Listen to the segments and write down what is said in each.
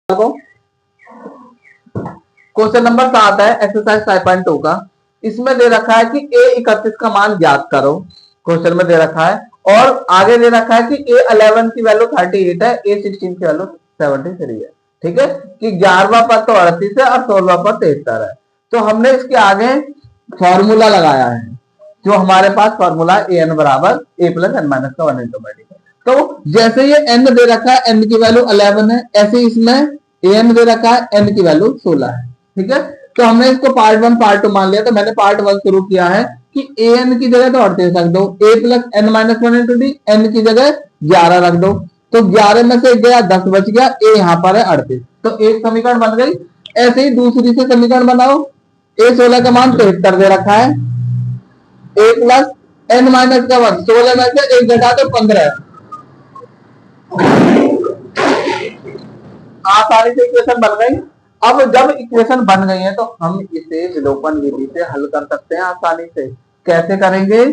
Question number 7 है exercise 5.2 का। इसमें दे रखा है कि A31 का मान ज्ञात करो। क्वेश्चन में दे रखा है और आगे दे रखा है कि A11 की वैल्यू 38 है, A16 की वैल्यू 73 है। ठीक है कि 11वां पद तो 38 है और 16वां पद 73 है। तो हमने इसके आगे फॉर्मूला लगाया है, जो हमारे पास फॉर्मूला है an बराबर a प्लस एन माइनस का 1 इंटू मेडिकल। तो जैसे ये n दे रखा है, n की वैल्यू 11 है, ऐसे इसमें an दे रखा है, n की वैल्यू 16 है। ठीक है, तो हमने इसको पार्ट 1 पार्ट 2 मान लिया। तो मैंने पार्ट 1 शुरू किया है कि an की जगह तो 38 रख दो, a plus n minus 1 into d, n की जगह 11 रख दो। तो 11 में से गया 10 बच गया, a यहां पर है 38। तो एक समीकरण बन गई। ऐसे ही दूसरी से समीकरण बनाओ। a16 का मान 73 दे रखा है, a प्लस एन माइनस का 1, 16 में से एक घटा तो 15। आसानी से इक्वेशन बन गई। अब जब इक्वेशन बन गई है तो हम इसे विलोपन विधि से हल कर सकते हैं आसानी से। कैसे करेंगे?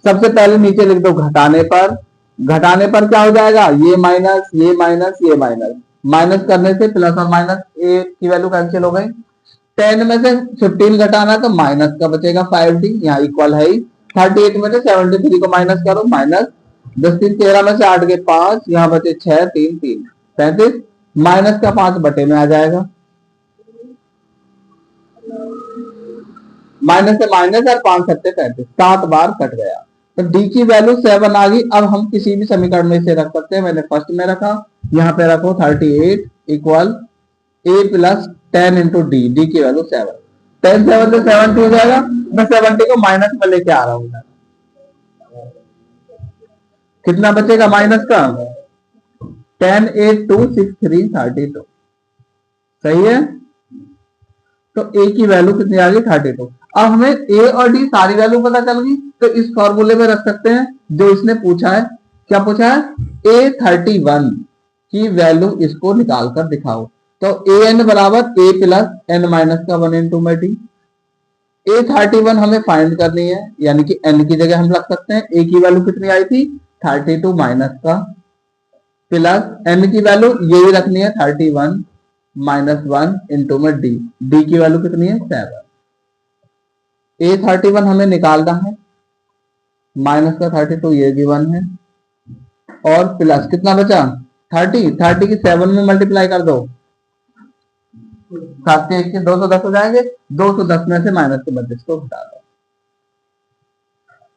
सबसे पहले नीचे लिख दो घटाने पर। घटाने पर क्या हो जाएगा? ये माइनस ये माइनस ये माइनस, माइनस करने से प्लस और माइनस ए की वैल्यू कैंसिल हो गई। 10 में से 15 घटाना तो माइनस का बचेगा 5d, यहाँ इक्वल है। 38 में से 73 को माइनस करो, माइनस 10 3 13 में से 8 के 5, यहाँ बचे 6 3 3 35, माइनस का 5 बटे में आ जाएगा। माइनस से माइनस और 5 सत्ते 35, 7 बार कट गया। तो डी की वैल्यू 7 आ गई। अब हम किसी भी समीकरण में इसे रख सकते हैं। मैंने फर्स्ट में रखा, यहाँ पे रखो 38 इक्वल ए प्लस 10 इंटू डी, डी की वैल्यू 7। 10 7 से 70 हो जाएगा। मैं 70 को माइनस में लेके आ रहा हूं। कितना बचेगा माइनस का? 10 8 2 6 3 32। सही है। तो ए की वैल्यू कितनी आ गई? 32। अब हमें ए और डी सारी वैल्यू पता चल गई, तो इस फॉर्मूले में रख सकते हैं जो इसने पूछा है। क्या पूछा है? A31 की वैल्यू इसको निकाल कर दिखाओ। तो ए एन बराबर ए प्लस एन माइनस का 1 इंटू में डी। A31 हमें फाइंड करनी है, यानी कि n की जगह हम रख सकते हैं। a की वैल्यू कितनी आई थी? 32 माइनस का, प्लस n की वैल्यू यही रखनी है 31 माइनस 1 इंटू में डी, डी की वैल्यू कितनी है? 7। A31 हमें निकालना है, माइनस का 32 ये गिवन है, और प्लस कितना बचा? 30 की 7 में मल्टीप्लाई कर दो, 7 के 1 के 210 हो जाएंगे। 210 में से माइनस के 32 को घटा दो,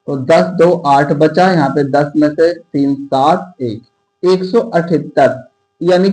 तो 10 2 8 बचा। यहाँ पे 10 में से 3 7 1, 178, यानी